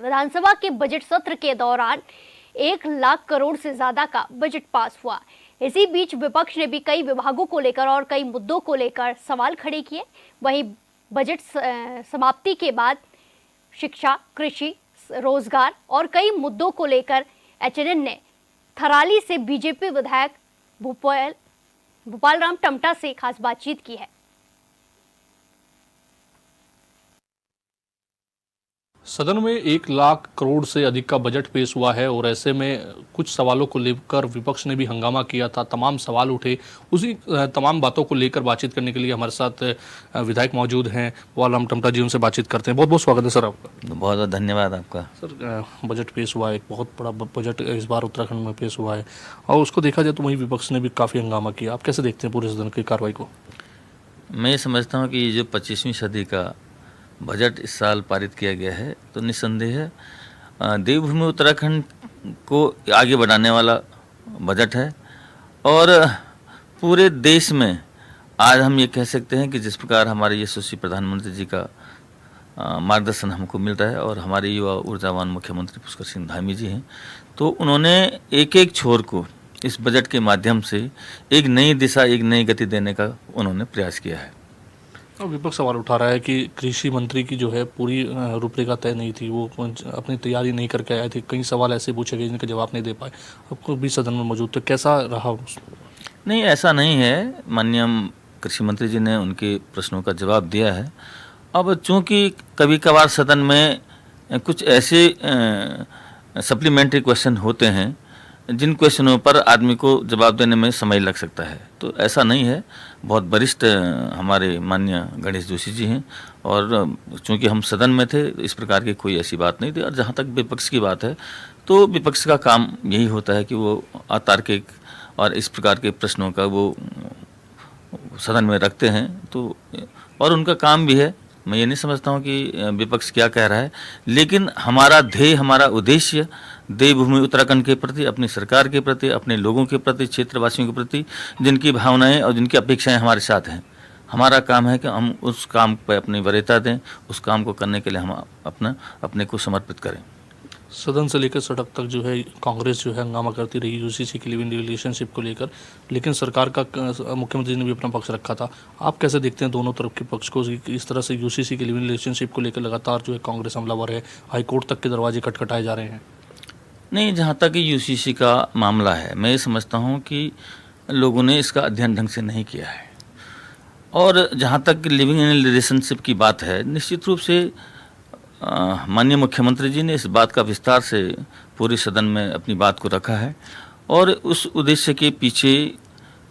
विधानसभा के बजट सत्र के दौरान 1 लाख करोड़ से ज्यादा का बजट पास हुआ। इसी बीच विपक्ष ने भी कई विभागों को लेकर और कई मुद्दों को लेकर सवाल खड़े किए। वहीं बजट समाप्ति के बाद शिक्षा, कृषि, रोजगार और कई मुद्दों को लेकर एचएनएन ने थराली से बीजेपी विधायक भूपाल राम टमटा से खास बातचीत की है। सदन में 1 लाख करोड़ से अधिक का बजट पेश हुआ है और ऐसे में कुछ सवालों को लेकर विपक्ष ने भी हंगामा किया था, तमाम सवाल उठे। उसी तमाम बातों को लेकर बातचीत करने के लिए हमारे साथ विधायक मौजूद हैं, भूपाल राम टमटा जी, उनसे बातचीत करते हैं। बहुत बहुत स्वागत है सर आपका। बहुत बहुत धन्यवाद आपका। सर, बजट पेश हुआ है, एक बहुत बड़ा बजट इस बार उत्तराखंड में पेश हुआ है और उसको देखा जाए तो वहीं विपक्ष ने भी काफ़ी हंगामा किया। आप कैसे देखते हैं पूरे सदन की कार्रवाई को? मैं समझता हूँ कि ये जो 25वीं सदी का बजट इस साल पारित किया गया है तो निस्संदेह देवभूमि उत्तराखंड को आगे बढ़ाने वाला बजट है। और पूरे देश में आज हम ये कह सकते हैं कि जिस प्रकार हमारे यशस्वी प्रधानमंत्री जी का मार्गदर्शन हमको मिल रहा है और हमारे युवा ऊर्जावान मुख्यमंत्री पुष्कर सिंह धामी जी हैं, तो उन्होंने एक एक छोर को इस बजट के माध्यम से एक नई दिशा, एक नई गति देने का उन्होंने प्रयास किया है। विपक्ष सवाल उठा रहा है कि कृषि मंत्री की जो है पूरी रूपरेखा तय नहीं थी, वो अपनी तैयारी नहीं करके आए थे। कई सवाल ऐसे पूछे गए जिनके जवाब नहीं दे पाए। आपको भी सदन में मौजूद थे, कैसा रहा? नहीं, ऐसा नहीं है। माननीय कृषि मंत्री जी ने उनके प्रश्नों का जवाब दिया है। अब चूंकि कभी कभार सदन में कुछ ऐसे सप्लीमेंट्री क्वेश्चन होते हैं जिन क्वेश्चनों पर आदमी को जवाब देने में समय लग सकता है, तो ऐसा नहीं है। बहुत वरिष्ठ हमारे माननीय गणेश जोशी जी हैं और चूंकि हम सदन में थे इस प्रकार की कोई ऐसी बात नहीं थी। और जहाँ तक विपक्ष की बात है तो विपक्ष का काम यही होता है कि वो अतार्किक और इस प्रकार के प्रश्नों का वो सदन में रखते हैं, तो और उनका काम भी है। मैं ये नहीं समझता हूँ कि विपक्ष क्या कह रहा है, लेकिन हमारा ध्येय, हमारा उद्देश्य देवभूमि उत्तराखंड के प्रति, अपनी सरकार के प्रति, अपने लोगों के प्रति, क्षेत्रवासियों के प्रति जिनकी भावनाएं और जिनकी अपेक्षाएं हमारे साथ हैं, हमारा काम है कि हम उस काम पर अपनी वरीयता दें, उस काम को करने के लिए हम अपने को समर्पित करें। सदन से लेकर सड़क तक जो है कांग्रेस जो है हंगामा करती रही यूसीसी की लिविंग रिलेशनशिप को लेकर, लेकिन सरकार का मुख्यमंत्री ने भी अपना पक्ष रखा था। आप कैसे देखते हैं दोनों तरफ के पक्ष को? इस तरह से यूसीसी की लिविंग रिलेशनशिप को लेकर लगातार जो है कांग्रेस हमलावर है, हाईकोर्ट तक के दरवाजे खटखटाए जा रहे हैं। नहीं, जहाँ तक यूसीसी का मामला है, मैं समझता हूँ कि लोगों ने इसका अध्ययन ढंग से नहीं किया है। और जहाँ तक लिविंग इन रिलेशनशिप की बात है, निश्चित रूप से माननीय मुख्यमंत्री जी ने इस बात का विस्तार से पूरे सदन में अपनी बात को रखा है। और उस उद्देश्य के पीछे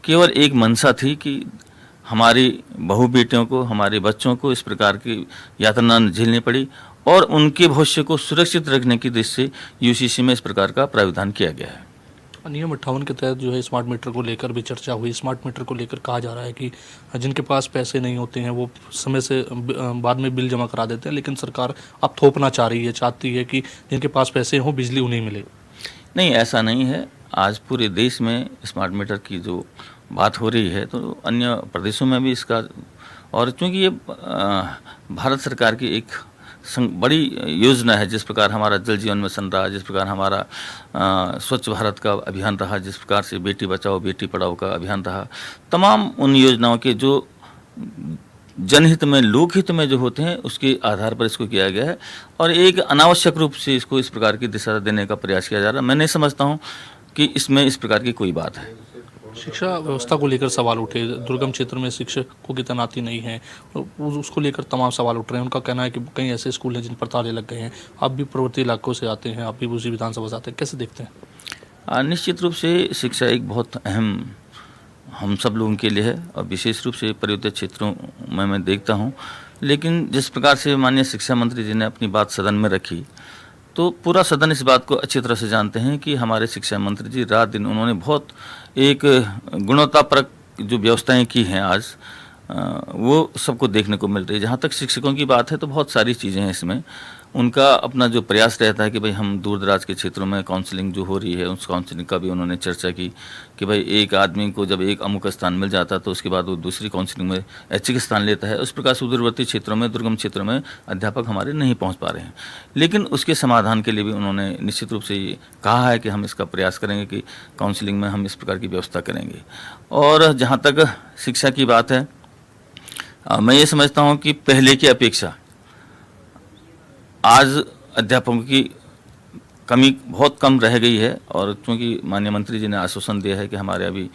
केवल एक मंशा थी कि हमारी बहू बेटियों को, हमारे बच्चों को इस प्रकार की यातना झेलनी पड़ी और उनके भविष्य को सुरक्षित रखने की दृष्टि से यूसीसी में इस प्रकार का प्रावधान किया गया है। नियम 58 के तहत जो है स्मार्ट मीटर को लेकर भी चर्चा हुई। स्मार्ट मीटर को लेकर कहा जा रहा है कि जिनके पास पैसे नहीं होते हैं वो समय से बाद में बिल जमा करा देते हैं, लेकिन सरकार अब थोपना चाह रही है, चाहती है कि जिनके पास पैसे हों बिजली उन्हें मिले। नहीं, ऐसा नहीं है। आज पूरे देश में स्मार्ट मीटर की जो बात हो रही है तो अन्य प्रदेशों में भी इसका, और चूँकि ये भारत सरकार की एक बड़ी योजना है, जिस प्रकार हमारा जल जीवन मिशन रहा, जिस प्रकार हमारा स्वच्छ भारत का अभियान रहा, जिस प्रकार से बेटी बचाओ बेटी पढ़ाओ का अभियान रहा, तमाम उन योजनाओं के जो जनहित में, लोकहित में जो होते हैं उसके आधार पर इसको किया गया है और एक अनावश्यक रूप से इसको इस प्रकार की दिशा देने का प्रयास किया जा रहा है। मैं नहीं समझता हूँ कि इसमें इस प्रकार की कोई बात है। शिक्षा व्यवस्था को लेकर सवाल उठे, दुर्गम क्षेत्र में शिक्षकों की तैनाती नहीं है, उसको लेकर तमाम सवाल उठ रहे हैं। उनका कहना है कि कई ऐसे स्कूल हैं जिन पर ताले लग गए हैं। आप भी पर्वतीय इलाकों से आते हैं, आप भी उसी विधानसभा से आते हैं, कैसे देखते हैं? निश्चित रूप से शिक्षा एक बहुत अहम हम सब लोगों के लिए है और विशेष रूप से पर्वतीय क्षेत्रों में मैं देखता हूँ। लेकिन जिस प्रकार से माननीय शिक्षा मंत्री जी ने अपनी बात सदन में रखी, तो पूरा सदन इस बात को अच्छी तरह से जानते हैं कि हमारे शिक्षा मंत्री जी रात दिन उन्होंने बहुत एक गुणवत्तापरक जो व्यवस्थाएं की हैं आज, वो सबको देखने को मिल रही है। जहाँ तक शिक्षकों की बात है तो बहुत सारी चीज़ें हैं इसमें। उनका अपना जो प्रयास रहता है कि भाई हम दूर दराज के क्षेत्रों में काउंसलिंग जो हो रही है उस काउंसलिंग का भी उन्होंने चर्चा की कि भाई एक आदमी को जब एक अमुक स्थान मिल जाता है तो उसके बाद वो दूसरी काउंसलिंग में ऐच्छिक स्थान लेता है। उस प्रकार सुदूरवर्ती क्षेत्रों में, दुर्गम क्षेत्रों में अध्यापक हमारे नहीं पहुँच पा रहे हैं, लेकिन उसके समाधान के लिए भी उन्होंने निश्चित रूप से ये कहा है कि हम इसका प्रयास करेंगे कि काउंसलिंग में हम इस प्रकार की व्यवस्था करेंगे। और जहाँ तक शिक्षा की बात है, मैं ये समझता हूँ कि पहले की अपेक्षा आज अध्यापकों की कमी बहुत कम रह गई है। और चूँकि माननीय मंत्री जी ने आश्वासन दिया है कि हमारे अभी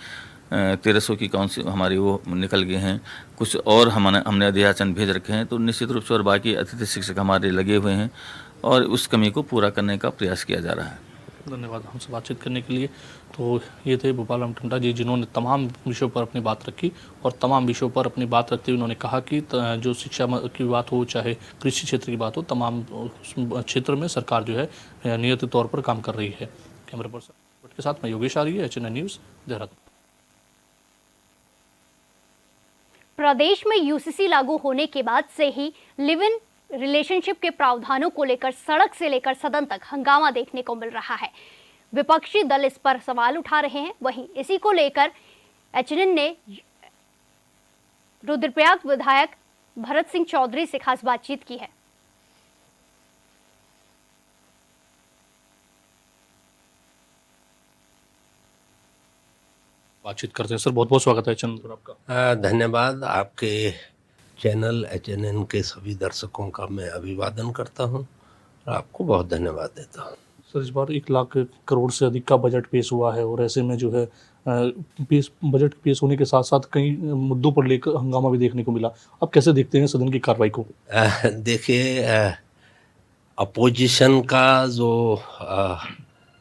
1300 की काउंसिल हमारी वो निकल गए हैं, कुछ और हमने अध्याचन भेज रखे हैं, तो निश्चित रूप से और बाकी अतिथि शिक्षक हमारे लगे हुए हैं और उस कमी को पूरा करने का प्रयास किया जा रहा है। धन्यवाद हमसे बातचीत करने के लिए। तो ये थे भोपाल राम टंडा जी, जिन्होंने तमाम विषयों पर अपनी बात रखी और तमाम विषयों पर अपनी बात रखते हुए उन्होंने कहा कि जो शिक्षा की बात हो, चाहे कृषि क्षेत्र की बात हो, तमाम क्षेत्र में सरकार जो है नियत तौर पर काम कर रही है। कैमरा पर्सन के साथ मैं योगेश आर्य, HNN न्यूज़, देहरादून। प्रदेश में यूसीसी लागू होने के बाद से ही लिव इन रिलेशनशिप के प्रावधानों को लेकर सड़क से लेकर सदन तक हंगामा देखने को मिल रहा है। विपक्षी दल इस पर सवाल उठा रहे हैं। वहीं इसी को लेकर HNN ने रुद्रप्रयाग विधायक भरत सिंह चौधरी से खास बातचीत की है। बातचीत करते हैं। सर, बहुत बहुत स्वागत है HNN पर आपका। धन्यवाद। आपके चैनल HNN के सभी दर्शकों का मैं अभिवादन करता हूं और आपको बहुत धन्यवाद देता हूं। सर, इस बार 1 लाख करोड़ से अधिक का बजट पेश हुआ है और ऐसे में जो है बजट पेश होने के साथ साथ कई मुद्दों पर लेकर हंगामा भी देखने को मिला। आप कैसे देखते हैं सदन की कार्रवाई को? देखिए, अपोजिशन का जो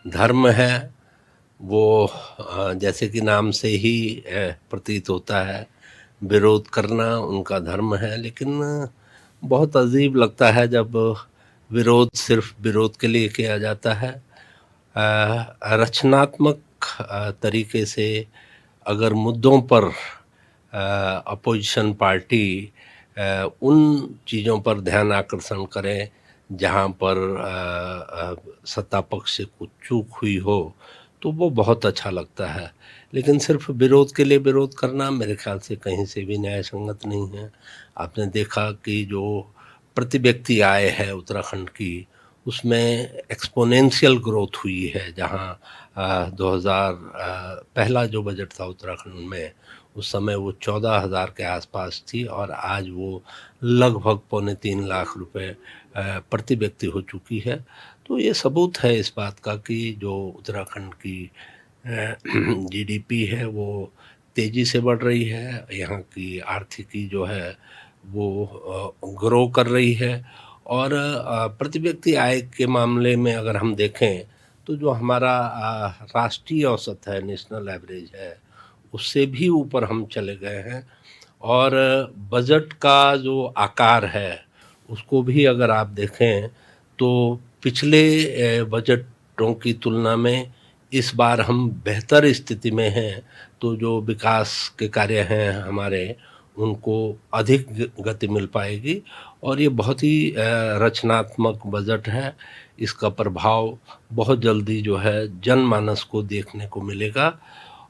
धर्म है वो जैसे कि नाम से ही प्रतीत होता है, विरोध करना उनका धर्म है। लेकिन बहुत अजीब लगता है जब विरोध सिर्फ विरोध के लिए किया जाता है। रचनात्मक तरीके से अगर मुद्दों पर अपोजिशन पार्टी उन चीज़ों पर ध्यान आकर्षण करें जहां पर सत्ता पक्ष से कुछ चूक हुई हो तो वो बहुत अच्छा लगता है। लेकिन सिर्फ विरोध के लिए विरोध करना मेरे ख्याल से कहीं से भी न्याय संगत नहीं है। आपने देखा कि जो प्रति व्यक्ति आय है उत्तराखंड की, उसमें एक्सपोनेंशियल ग्रोथ हुई है। जहां 2000 पहला जो बजट था उत्तराखंड में, उस समय वो 14,000 के आसपास थी और आज वो लगभग 2.25 लाख रुपए प्रति व्यक्ति हो चुकी है। तो ये सबूत है इस बात का कि जो उत्तराखंड की GDP है वो तेज़ी से बढ़ रही है, यहाँ की आर्थिकी जो है वो ग्रो कर रही है। और प्रति व्यक्ति आय के मामले में अगर हम देखें तो जो हमारा राष्ट्रीय औसत है, नेशनल एवरेज है, उससे भी ऊपर हम चले गए हैं। और बजट का जो आकार है उसको भी अगर आप देखें तो पिछले बजटों की तुलना में इस बार हम बेहतर स्थिति में हैं। तो जो विकास के कार्य हैं हमारे, उनको अधिक गति मिल पाएगी और ये बहुत ही रचनात्मक बजट है। इसका प्रभाव बहुत जल्दी जो है जनमानस को देखने को मिलेगा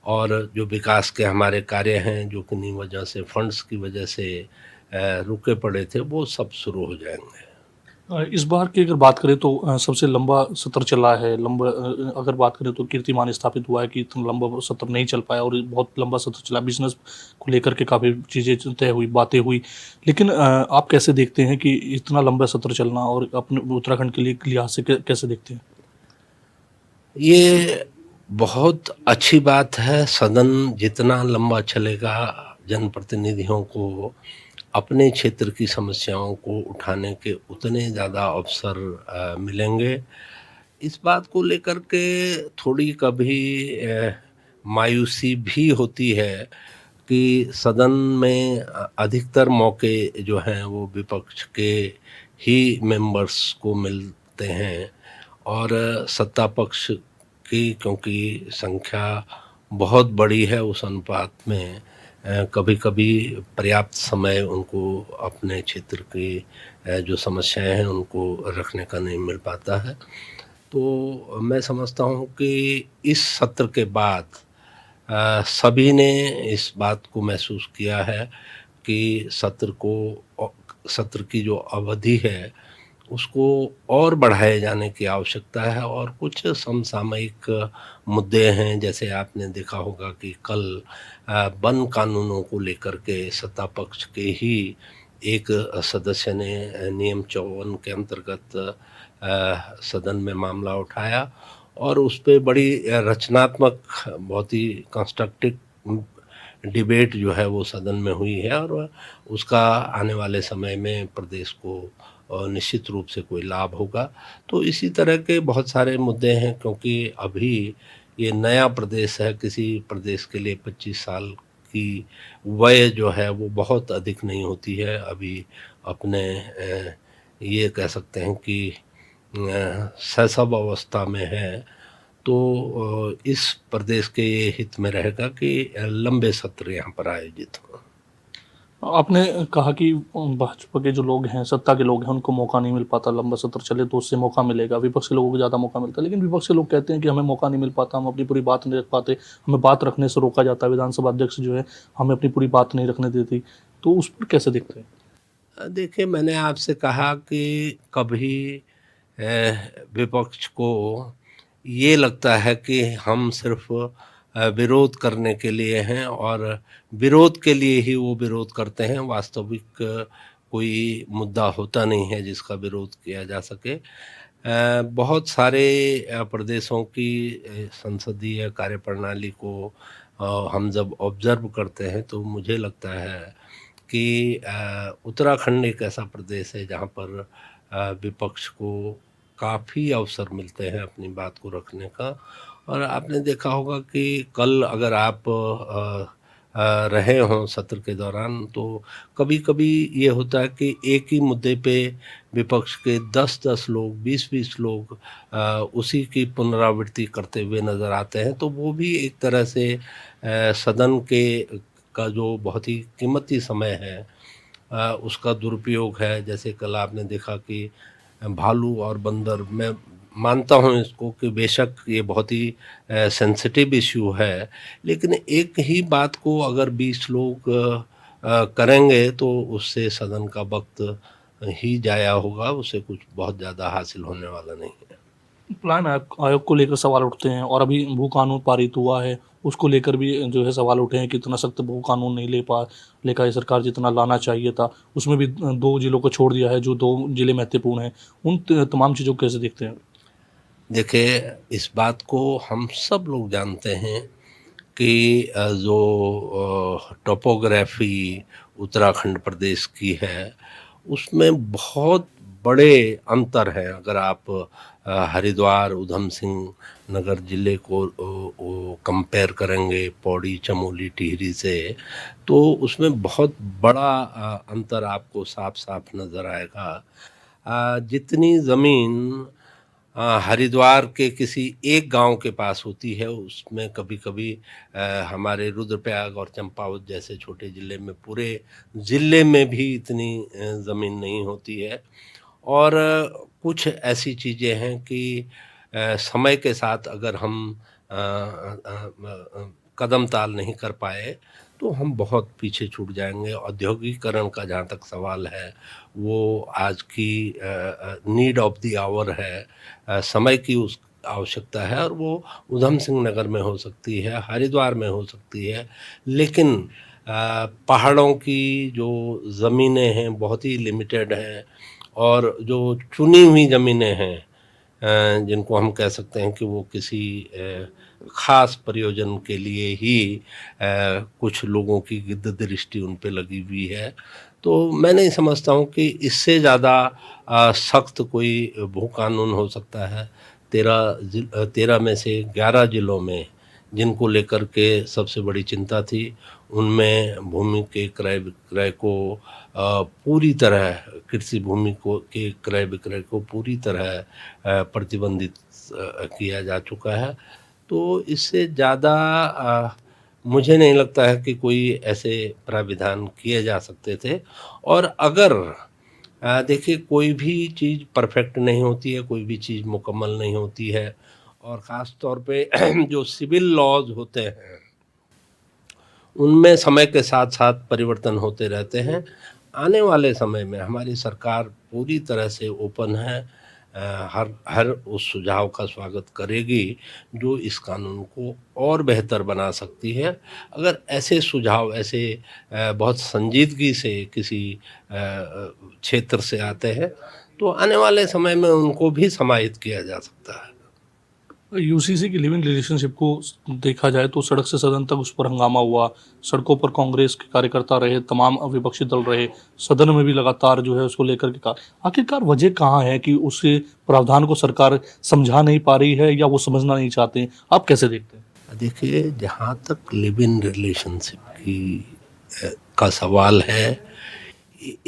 और जो विकास के हमारे कार्य हैं जो किन्हीं वजह से, फंड्स की वजह से रुके पड़े थे, वो सब शुरू हो जाएंगे। इस बार की अगर बात करें तो सबसे लंबा सत्र चला है। अगर बात करें तो कीर्तिमान स्थापित हुआ है कि इतना लंबा सत्र नहीं चल पाया और बहुत लंबा सत्र चला। बिजनेस को लेकर के काफ़ी चीज़ें तय हुई, बातें हुई। लेकिन आप कैसे देखते हैं कि इतना लंबा सत्र चलना और अपने उत्तराखंड के लिए लिहाज से कैसे देखते हैं? ये बहुत अच्छी बात है। सदन जितना लंबा चलेगा, जनप्रतिनिधियों को अपने क्षेत्र की समस्याओं को उठाने के उतने ज़्यादा अवसर मिलेंगे। इस बात को लेकर के थोड़ी कभी मायूसी भी होती है कि सदन में अधिकतर मौके जो हैं वो विपक्ष के ही मेंबर्स को मिलते हैं और सत्ता पक्ष की क्योंकि संख्या बहुत बड़ी है, उस अनुपात में कभी कभी पर्याप्त समय उनको अपने क्षेत्र की जो समस्याएं हैं उनको रखने का नहीं मिल पाता है। तो मैं समझता हूँ कि इस सत्र के बाद सभी ने इस बात को महसूस किया है कि सत्र की जो अवधि है उसको और बढ़ाए जाने की आवश्यकता है और कुछ समसामयिक मुद्दे हैं, जैसे आपने देखा होगा कि कल वन कानूनों को लेकर के सत्ता पक्ष के ही एक सदस्य ने नियम 54 के अंतर्गत सदन में मामला उठाया और उस पे बड़ी रचनात्मक, बहुत ही कंस्ट्रक्टिव डिबेट जो है वो सदन में हुई है और उसका आने वाले समय में प्रदेश को निश्चित रूप से कोई लाभ होगा। तो इसी तरह के बहुत सारे मुद्दे हैं, क्योंकि अभी ये नया प्रदेश है, किसी प्रदेश के लिए 25 साल की वय जो है वो बहुत अधिक नहीं होती है। अभी अपने ये कह सकते हैं कि शैशव अवस्था में है। तो इस प्रदेश के ये हित में रहेगा कि लंबे सत्र यहाँ पर आयोजित हों। आपने कहा कि भाजपा के जो लोग हैं, सत्ता के लोग हैं, उनको मौका नहीं मिल पाता, लंबा सत्र चले तो उससे मौका मिलेगा, विपक्ष के लोगों को ज़्यादा मौका मिलता है। लेकिन विपक्ष के लोग कहते हैं कि हमें मौका नहीं मिल पाता, हम अपनी पूरी बात नहीं रख पाते, हमें बात रखने से रोका जाता है, विधानसभा अध्यक्ष जो है हमें अपनी पूरी बात नहीं रखने देती। तो उस पर कैसे देखते हैं? देखिए, मैंने आपसे कहा कि कभी विपक्ष को ये लगता है कि हम सिर्फ विरोध करने के लिए हैं और विरोध के लिए ही वो विरोध करते हैं। वास्तविक कोई मुद्दा होता नहीं है जिसका विरोध किया जा सके। बहुत सारे प्रदेशों की संसदीय कार्यप्रणाली को हम जब ऑब्जर्व करते हैं तो मुझे लगता है कि उत्तराखंड एक ऐसा प्रदेश है जहाँ पर विपक्ष को काफ़ी अवसर मिलते हैं अपनी बात को रखने का। और आपने देखा होगा कि कल अगर आप रहे हों सत्र के दौरान तो कभी-कभी ये होता है कि एक ही मुद्दे पे विपक्ष के 10-10 लोग, 20-20 लोग उसी की पुनरावृत्ति करते हुए नज़र आते हैं। तो वो भी एक तरह से सदन का जो बहुत ही कीमती समय है उसका दुरुपयोग है। जैसे कल आपने देखा कि भालू और बंदर, मैं मानता हूँ इसको कि बेशक ये बहुत ही सेंसिटिव इश्यू है, लेकिन एक ही बात को अगर 20 लोग करेंगे तो उससे सदन का वक्त ही जाया होगा, उससे कुछ बहुत ज़्यादा हासिल होने वाला नहीं है। प्लान आयोग को लेकर सवाल उठते हैं और अभी भू कानून पारित हुआ है, उसको लेकर भी जो है सवाल उठे हैं कि इतना सख्त भू कानून नहीं लेकर ये सरकार जितना लाना चाहिए था। उसमें भी 2 जिलों को छोड़ दिया है जो 2 जिले महत्वपूर्ण हैं। उन तमाम चीज़ों को कैसे देखते हैं? देखिए, इस बात को हम सब लोग जानते हैं कि जो टोपोग्राफी उत्तराखंड प्रदेश की है उसमें बहुत बड़े अंतर हैं। अगर आप हरिद्वार, ऊधम सिंह नगर ज़िले को कंपेयर करेंगे पौड़ी, चमोली, टिहरी से, तो उसमें बहुत बड़ा अंतर आपको साफ साफ नज़र आएगा। जितनी ज़मीन हरिद्वार के किसी एक गांव के पास होती है उसमें कभी कभी हमारे रुद्रप्रयाग और चंपावत जैसे छोटे ज़िले में पूरे ज़िले में भी इतनी ज़मीन नहीं होती है। और कुछ ऐसी चीज़ें हैं कि समय के साथ अगर हम कदम ताल नहीं कर पाए तो हम बहुत पीछे छूट जाएंगे। औद्योगिकरण का जहाँ तक सवाल है वो आज की नीड ऑफ द आवर है, समय की उस आवश्यकता है और वो ऊधम सिंह नगर में हो सकती है, हरिद्वार में हो सकती है, लेकिन पहाड़ों की जो ज़मीनें हैं बहुत ही लिमिटेड हैं और जो चुनी हुई ज़मीनें हैं जिनको हम कह सकते हैं कि वो किसी ख़ास प्रयोजन के लिए ही कुछ लोगों की गिद्ध दृष्टि उन पे लगी हुई है। तो मैं नहीं समझता हूँ कि इससे ज़्यादा सख्त कोई भू कानून हो सकता है। 13 में से 11 ज़िलों में जिनको लेकर के सबसे बड़ी चिंता थी उनमें भूमि के क्रय विक्रय को पूरी तरह, कृषि भूमि के क्रय विक्रय को पूरी तरह प्रतिबंधित किया जा चुका है। तो इससे ज़्यादा मुझे नहीं लगता है कि कोई ऐसे प्राविधान किए जा सकते थे। और अगर देखिए, कोई भी चीज़ परफेक्ट नहीं होती है, कोई भी चीज़ मुकम्मल नहीं होती है, और ख़ास तौर पे जो सिविल लॉज होते हैं उनमें समय के साथ साथ परिवर्तन होते रहते हैं। आने वाले समय में हमारी सरकार पूरी तरह से ओपन है, हर हर उस सुझाव का स्वागत करेगी जो इस कानून को और बेहतर बना सकती है। अगर ऐसे सुझाव ऐसे बहुत संजीदगी से किसी क्षेत्र से आते हैं तो आने वाले समय में उनको भी समाहित किया जा सकता है। यूसीसी की लिविंग रिलेशनशिप को देखा जाए तो सड़क से सदन तक उस पर हंगामा हुआ, सड़कों पर कांग्रेस के कार्यकर्ता रहे, तमाम विपक्षी दल रहे, सदन में भी लगातार जो है उसको लेकर के आखिरकार वजह कहाँ है कि उस प्रावधान को सरकार समझा नहीं पा रही है या वो समझना नहीं चाहते हैं? आप कैसे देखते हैं? देखिए, जहाँ तक लिव इन रिलेशनशिप की का सवाल है,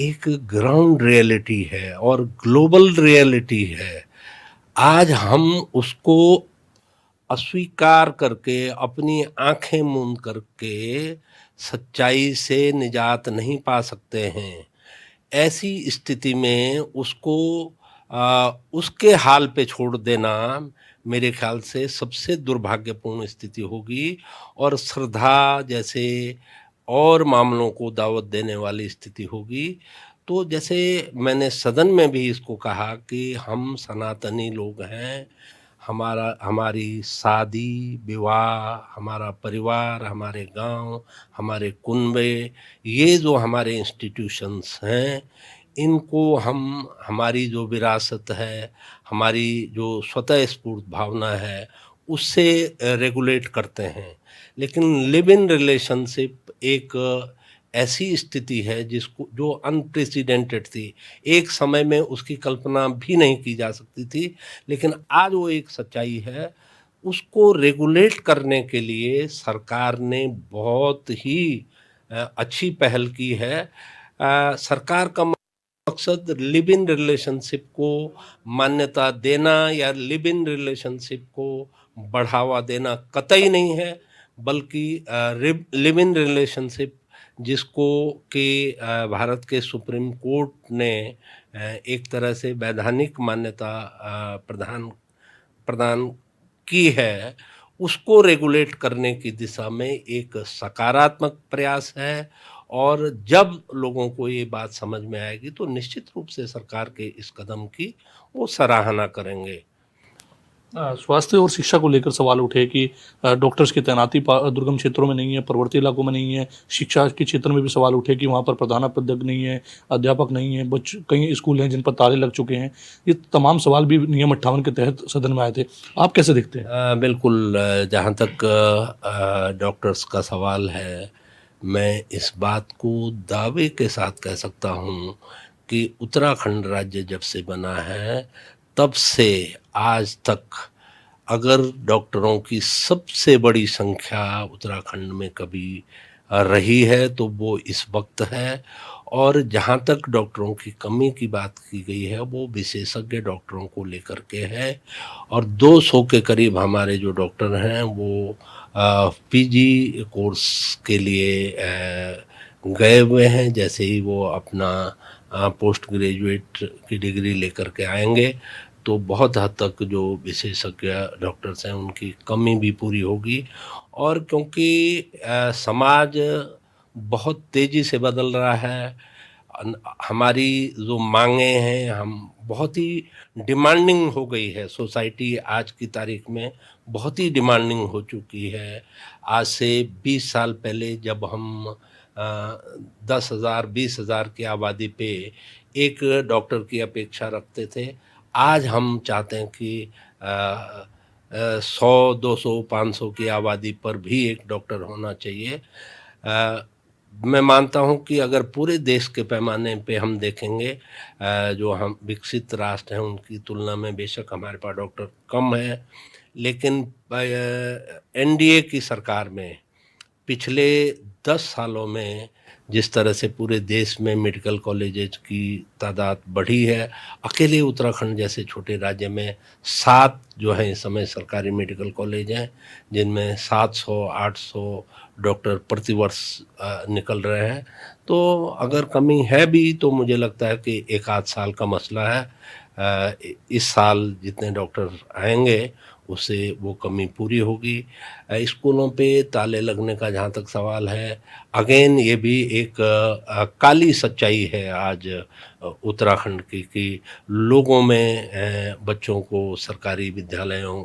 एक ग्राउंड रियलिटी है और ग्लोबल रियलिटी है। आज हम उसको अस्वीकार करके, अपनी आंखें मूंद करके सच्चाई से निजात नहीं पा सकते हैं। ऐसी स्थिति में उसको उसके हाल पे छोड़ देना मेरे ख्याल से सबसे दुर्भाग्यपूर्ण स्थिति होगी, और श्रद्धा जैसे और मामलों को दावत देने वाली स्थिति होगी। तो जैसे मैंने सदन में भी इसको कहा कि हम सनातनी लोग हैं, हमारी शादी विवाह, हमारा परिवार, हमारे गांव, हमारे कुनबे, ये जो हमारे इंस्टीट्यूशंस हैं, इनको हम, हमारी जो विरासत है, हमारी जो स्वतः स्फूर्त भावना है, उससे रेगुलेट करते हैं। लेकिन लिव इन रिलेशनशिप एक ऐसी स्थिति है जिसको, जो अनप्रेसिडेंटेड थी, एक समय में उसकी कल्पना भी नहीं की जा सकती थी, लेकिन आज वो एक सच्चाई है। उसको रेगुलेट करने के लिए सरकार ने बहुत ही अच्छी पहल की है। सरकार का मकसद लिव इन रिलेशनशिप को मान्यता देना या लिव इन रिलेशनशिप को बढ़ावा देना कतई नहीं है, बल्कि लिव इन रिलेशनशिप जिसको कि भारत के सुप्रीम कोर्ट ने एक तरह से वैधानिक मान्यता प्रदान प्रदान की है, उसको रेगुलेट करने की दिशा में एक सकारात्मक प्रयास है। और जब लोगों को ये बात समझ में आएगी तो निश्चित रूप से सरकार के इस कदम की वो सराहना करेंगे। स्वास्थ्य और शिक्षा को लेकर सवाल उठे कि डॉक्टर्स की तैनाती दुर्गम क्षेत्रों में नहीं है, पर्वतीय इलाकों में नहीं है। शिक्षा के क्षेत्र में भी सवाल उठे कि वहाँ पर प्रधानाध्यापक नहीं है, अध्यापक नहीं है, कई स्कूल हैं जिन पर ताले लग चुके हैं। ये तमाम सवाल भी नियम 58 के तहत सदन में आए थे। आप कैसे देखते हैं? बिल्कुल, जहाँ तक डॉक्टर्स का सवाल है, मैं इस बात को दावे के साथ कह सकता हूँ कि उत्तराखंड राज्य जब से बना है तब से आज तक अगर डॉक्टरों की सबसे बड़ी संख्या उत्तराखंड में कभी रही है तो वो इस वक्त है। और जहाँ तक डॉक्टरों की कमी की बात की गई है वो विशेषज्ञ डॉक्टरों को लेकर के है, और 200 के करीब हमारे जो डॉक्टर हैं वो पीजी कोर्स के लिए गए हुए हैं। जैसे ही वो अपना पोस्ट ग्रेजुएट की डिग्री लेकर के आएंगे तो बहुत हद तक जो विशेषज्ञ डॉक्टर्स हैं उनकी कमी भी पूरी होगी। और क्योंकि समाज बहुत तेज़ी से बदल रहा है, हमारी जो मांगे हैं, हम बहुत ही डिमांडिंग हो गई है सोसाइटी, आज की तारीख में बहुत ही डिमांडिंग हो चुकी है। आज से 20 साल पहले जब हम 10,000 20,000 की आबादी पे एक डॉक्टर की अपेक्षा रखते थे, आज हम चाहते हैं कि 100 200 500 की आबादी पर भी एक डॉक्टर होना चाहिए। मैं मानता हूं कि अगर पूरे देश के पैमाने पे हम देखेंगे, जो हम विकसित राष्ट्र हैं उनकी तुलना में बेशक हमारे पास डॉक्टर कम है, लेकिन एनडीए की सरकार में पिछले 10 सालों में जिस तरह से पूरे देश में मेडिकल कॉलेजेस की तादाद बढ़ी है, अकेले उत्तराखंड जैसे छोटे राज्य में 7 जो है इस समय सरकारी मेडिकल कॉलेज हैं, जिनमें 700-800 डॉक्टर प्रतिवर्ष निकल रहे हैं। तो अगर कमी है भी तो मुझे लगता है कि 1 आध साल का मसला है। इस साल जितने डॉक्टर आएंगे उससे वो कमी पूरी होगी। स्कूलों पे ताले लगने का जहाँ तक सवाल है, अगेन ये भी एक काली सच्चाई है आज उत्तराखंड की, कि लोगों में बच्चों को सरकारी विद्यालयों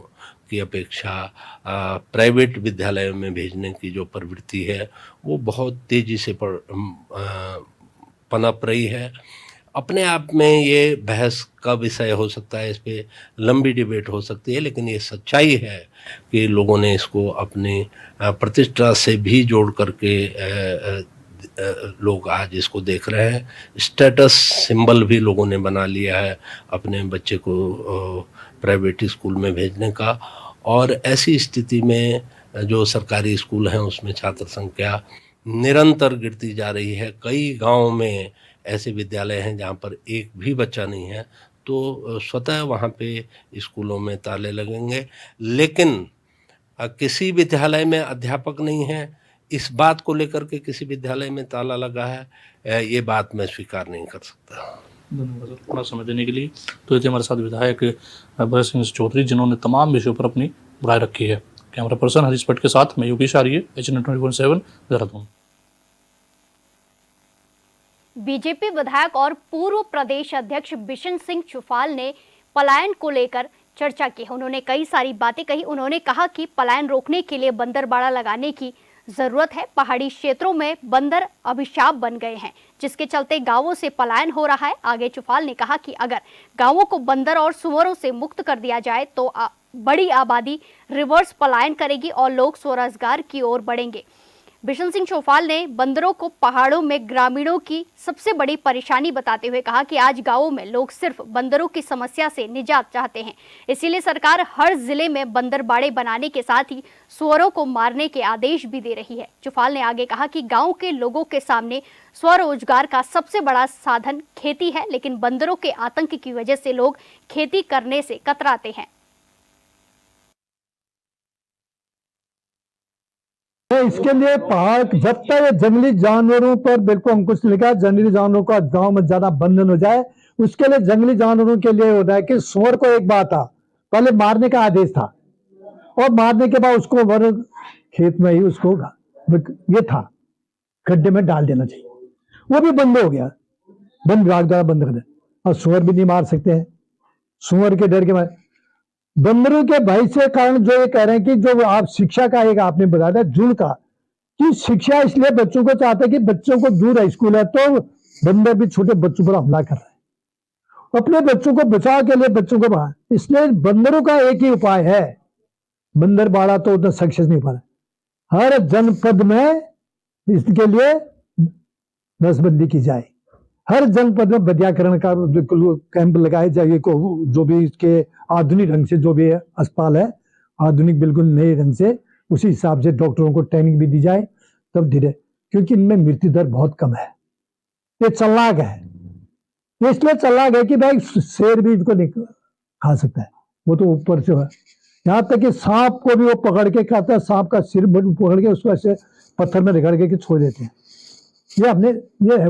की अपेक्षा प्राइवेट विद्यालयों में भेजने की जो प्रवृत्ति है वो बहुत तेज़ी से पनप रही है। अपने आप में ये बहस का विषय हो सकता है, इस पे लंबी डिबेट हो सकती है, लेकिन ये सच्चाई है कि लोगों ने इसको अपनी प्रतिष्ठा से भी जोड़ करके लोग आज इसको देख रहे हैं। स्टेटस सिंबल भी लोगों ने बना लिया है अपने बच्चे को प्राइवेट स्कूल में भेजने का। और ऐसी स्थिति में जो सरकारी स्कूल हैं उसमें छात्र संख्या निरंतर गिरती जा रही है। कई गाँव में ऐसे विद्यालय हैं जहाँ पर एक भी बच्चा नहीं है, तो स्वतः वहाँ पे स्कूलों में ताले लगेंगे। लेकिन किसी विद्यालय में अध्यापक नहीं है, इस बात को लेकर के किसी विद्यालय में ताला लगा है, ये बात मैं स्वीकार नहीं कर सकता। धन्यवाद सर थोड़ा समय देने के लिए। तो ये थे हमारे साथ विधायक भरत सिंह चौधरी, जिन्होंने तमाम विषयों पर अपनी राय रखी है। कैमरा पर्सन हरीश भट्ट के साथ मैं योगेश आर्य, HN 24/7 देहरादून। बीजेपी विधायक और पूर्व प्रदेश अध्यक्ष बिशन सिंह चुफाल ने पलायन को लेकर चर्चा की। उन्होंने कई सारी बातें कही। उन्होंने कहा कि पलायन रोकने के लिए बंदरबाड़ा लगाने की जरूरत है। पहाड़ी क्षेत्रों में बंदर अभिशाप बन गए हैं, जिसके चलते गांवों से पलायन हो रहा है। आगे चुफाल ने कहा कि अगर गांवों को बंदर और सुअरों से मुक्त कर दिया जाए तो बड़ी आबादी रिवर्स पलायन करेगी और लोग स्वरोजगार की ओर बढ़ेंगे। बिशन सिंह चौफाल ने बंदरों को पहाड़ों में ग्रामीणों की सबसे बड़ी परेशानी बताते हुए कहा कि आज गांवों में लोग सिर्फ बंदरों की समस्या से निजात चाहते हैं, इसीलिए सरकार हर जिले में बंदरबाड़े बनाने के साथ ही सुअरों को मारने के आदेश भी दे रही है। चौफाल ने आगे कहा कि गांव के लोगों के सामने स्वरोजगार का सबसे बड़ा साधन खेती है, लेकिन बंदरों के आतंक की वजह से लोग खेती करने से कतराते हैं। इसके लिए पहाड़ जब तक जंगली जानवरों पर बिल्कुल अंकुश लगा, जंगली जानवरों का गांव में ज्यादा बंधन हो जाए, उसके लिए जंगली जानवरों के लिए हो रहा है कि सुअर को एक बात था, पहले मारने का आदेश था और मारने के बाद उसको खेत में ही उसको ये था गड्ढे में डाल देना चाहिए, वो भी बंद हो गया, वन विभाग द्वारा बंद कर दिया। और सुअर भी नहीं मार सकते हैं, सुअर के डर के बाद बंदरों के भय से कारण जो ये कह रहे हैं कि जो आप शिक्षा का एक आपने बताया था जुड़ का, कि शिक्षा इसलिए बच्चों को चाहते हैं कि बच्चों को दूर है स्कूल है, तो बंदर भी छोटे बच्चों पर हमला कर रहे हैं अपने बच्चों को बचाव के लिए, बच्चों को बाहर। इसलिए बंदरों का एक ही उपाय है, बंदर बाड़ा तो उतना सक्सेस नहीं पा रहा, हर जनपद में इसके लिए नसबंदी की जाए, हर जनपद में विद्याकरण का कैंप लगाए जाए, जो भी इसके आधुनिक ढंग से जो भी अस्पताल है आधुनिक बिल्कुल नए ढंग से, उसी हिसाब से डॉक्टरों को ट्रेनिंग भी दी जाए तब धीरे, क्योंकि इनमें मृत्यु दर बहुत कम है। ये चालाक है, ये इसलिए चालाक है कि भाई शेर भी इसको नहीं खा सकता है, वो तो ऊपर से है, यहाँ तक कि सांप को भी वो पकड़ के खाता है, सांप का सिर पकड़ के उसको ऐसे पत्थर में रगड़ के छोड़ देते हैं। ये हमने ये है